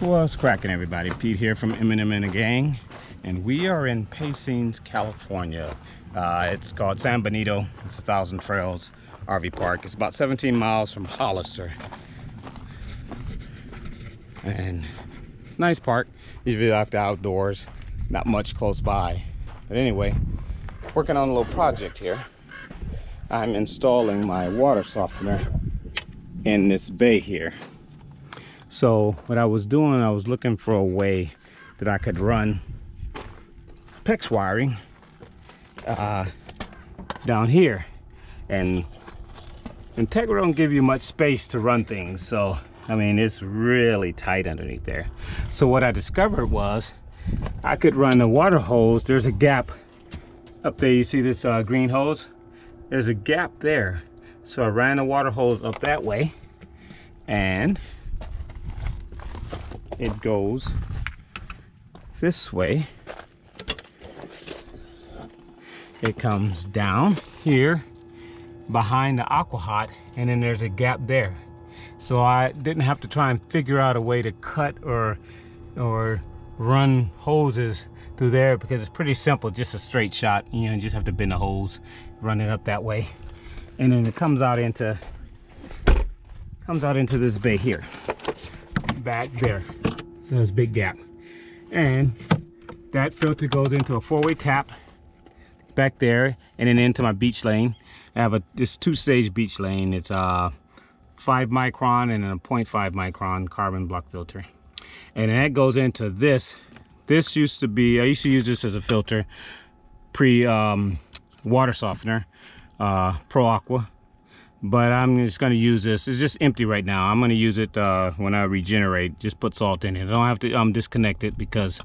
What's cracking, everybody? Pete here from mnmandthegang, and we are in Pacines, California. It's called San Benito. It's 1,000 Trails RV Park. It's about 17 miles from Hollister, and it's a nice park. Usually locked outdoors, not much close by. But anyway, working on a little project here. I'm installing my water softener in this bay here. So what I was doing, I was looking for a way that I could run PEX wiring down here, and Integra don't give you much space to run things, so I mean it's really tight underneath there. So what I discovered was I could run the water hose. There's a gap up there. You see this green hose? There's a gap there. So I ran the water hose up that way, and it goes this way. It comes down here behind the aqua hot, and then there's a gap there. So I didn't have to try and figure out a way to cut or run hoses through there, because it's pretty simple, just a straight shot. You know, you just have to bend the hose, run it up that way, and then it comes out into this bay here, back there. So there's a big gap, and that filter goes into a 4-way tap back there, and then into my beach lane. I have this 2-stage beach lane. It's a 5 micron and a 0.5 micron carbon block filter, and then that goes into this. This used to be, I used to use this as a filter pre water softener, Pro Aqua, but I'm just going to use this. It's just empty right now. I'm going to use it when I regenerate. Just put salt in it. I don't have to disconnect it, because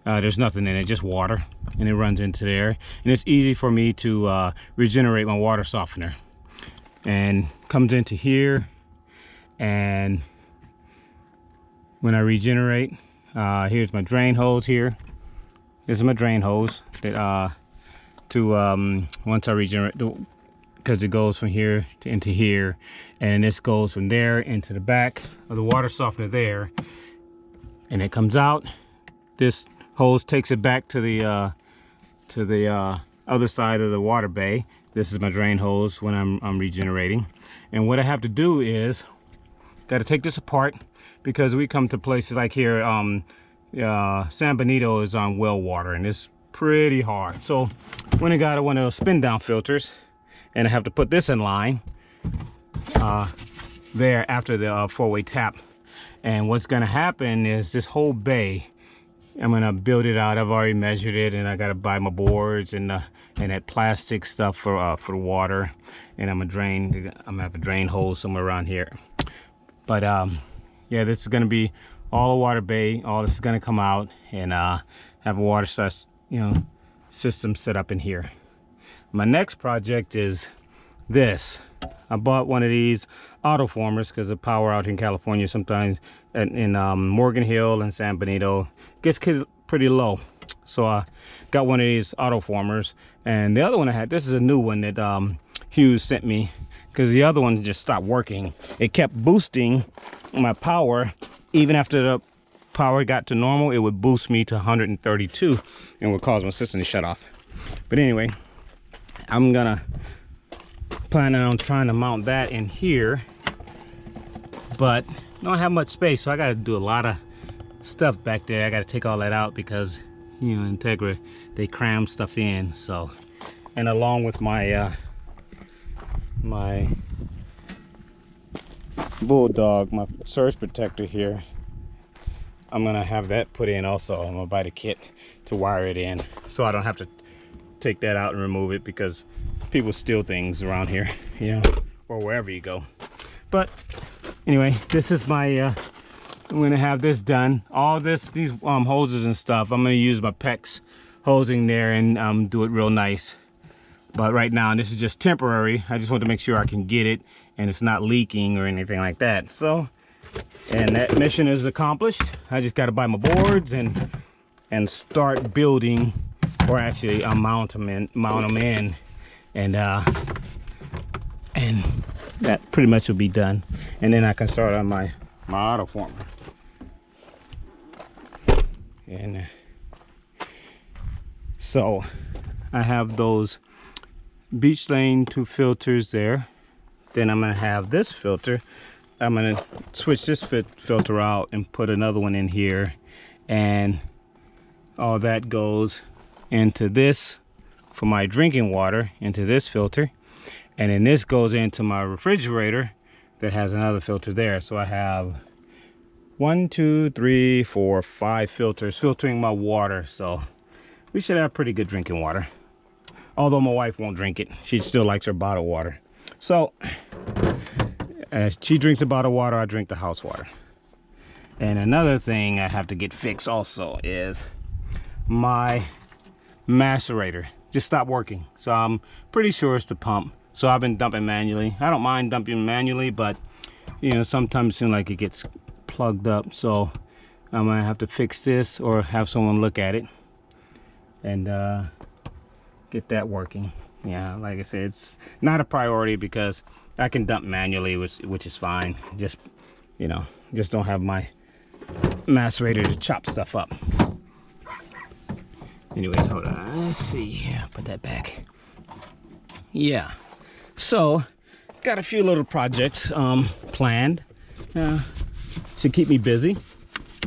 there's nothing in it, just water, and it runs into there. And it's easy for me to regenerate my water softener, and comes into here. And when I regenerate, here's my drain hose here. This is my drain hose that once I regenerate, because it goes from here to into here, and this goes from there into the back of the water softener there, and it comes out. This hose takes it back to the other side of the water bay. This is my drain hose when I'm regenerating. And what I have to do is got to take this apart, because we come to places like here, San Benito is on well water, and it's pretty hard. So when I got one of those spin down filters, and I have to put this in line there after the 4-way tap. And what's gonna happen is this whole bay, I'm gonna build it out. I've already measured it, and I gotta buy my boards and that plastic stuff for the water. And I'm gonna have a drain hose somewhere around here. But yeah, this is gonna be all a water bay. All this is gonna come out, and have a water system set up in here. My next project is this. I bought one of these autoformers because the power out in California sometimes in Morgan Hill and San Benito gets pretty low. So I got one of these autoformers, and the other one I had, this is a new one that Hughes sent me, because the other one just stopped working. It kept boosting my power. Even after the power got to normal, it would boost me to 132 and would cause my system to shut off. But anyway, I'm gonna plan on trying to mount that in here, but I don't have much space, so I gotta do a lot of stuff back there. I gotta take all that out, because you know, Integra, they cram stuff in. So, and along with my my Bulldog, my surge protector here, I'm gonna have that put in also. I'm gonna buy the kit to wire it in, so I don't have to take that out and remove it, because people steal things around here, you know, or wherever you go. But anyway, this is my I'm gonna have this done. All these hoses and stuff, I'm gonna use my PEX hosing there and do it real nice. But right now, this is just temporary. I just want to make sure I can get it and it's not leaking or anything like that. So, and that mission is accomplished. I just got to buy my boards and start building, or actually mount them in, and that pretty much will be done. And then I can start on my auto former. And so I have those Beach Lane 2 filters there. Then I'm gonna have this filter. I'm gonna switch this filter out and put another one in here, and all that goes into this for my drinking water, into this filter, and then this goes into my refrigerator that has another filter there. So I have 1, 2, 3, 4, 5 filters filtering my water. So we should have pretty good drinking water, although my wife won't drink it. She still likes her bottled water. So she drinks a bottled water, I drink the house water. And another thing I have to get fixed also is my macerator just stopped working. So I'm pretty sure it's the pump. So I've been dumping manually. I don't mind dumping manually, but you know, sometimes it seems like it gets plugged up. So I'm gonna have to fix this or have someone look at it and get that working. Yeah, like I said, it's not a priority because I can dump manually, which is fine. Just, you know, just don't have my macerator to chop stuff up. Anyways, hold on. Let's see. Put that back. Yeah. So, got a few little projects planned. Should keep me busy.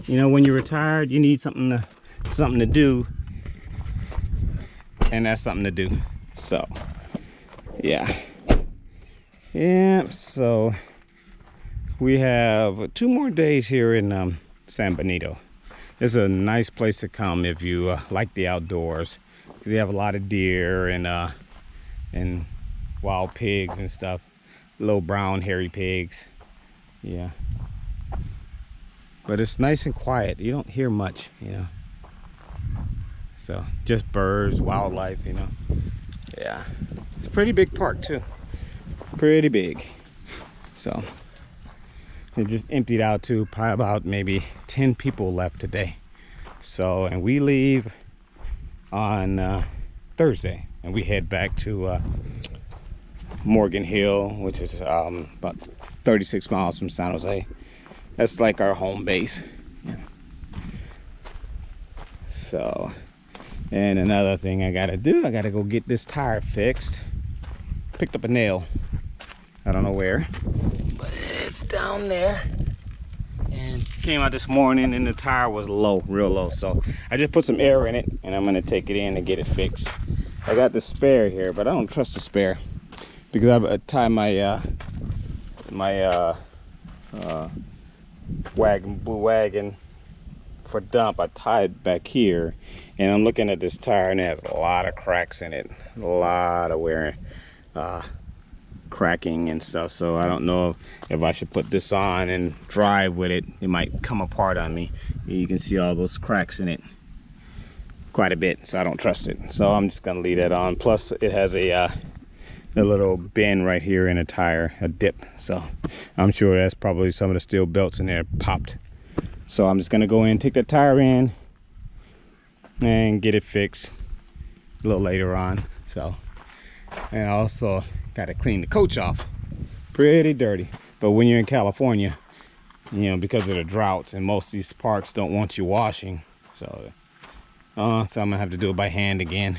You know, when you're retired, you need something to do, and that's something to do. So, yeah. Yeah, so we have 2 more days here in San Benito. It's a nice place to come if you like the outdoors, because you have a lot of deer and wild pigs and stuff, little brown hairy pigs. Yeah, but it's nice and quiet. You don't hear much, you know. So just birds, wildlife, you know. Yeah, it's a pretty big park too. Pretty big. So it just emptied out too. Probably about maybe 10 people left today. So, and we leave on Thursday, and we head back to Morgan Hill, which is about 36 miles from San Jose. That's like our home base. Yeah. So, and another thing I gotta do, I gotta go get this tire fixed. Picked up a nail. I don't know where, but it's down there. And came out this morning and the tire was low, real low. So I just put some air in it and I'm gonna take it in and get it fixed. I got the spare here, but I don't trust the spare because I tie my blue wagon for dump. I tied back here, and I'm looking at this tire and it has a lot of cracks in it, a lot of wear, cracking and stuff. So I don't know if I should put this on and drive with it. It might come apart on me. You can see all those cracks in it quite a bit, so I don't trust it. So I'm just gonna leave that on. Plus it has a little bend right here in a tire, a dip. So I'm sure that's probably some of the steel belts in there popped. So I'm just gonna go in, take the tire in and get it fixed a little later on. So, and also got to clean the coach off. Pretty dirty. But when you're in California, you know, because of the droughts and most of these parks don't want you washing, so I'm gonna have to do it by hand again.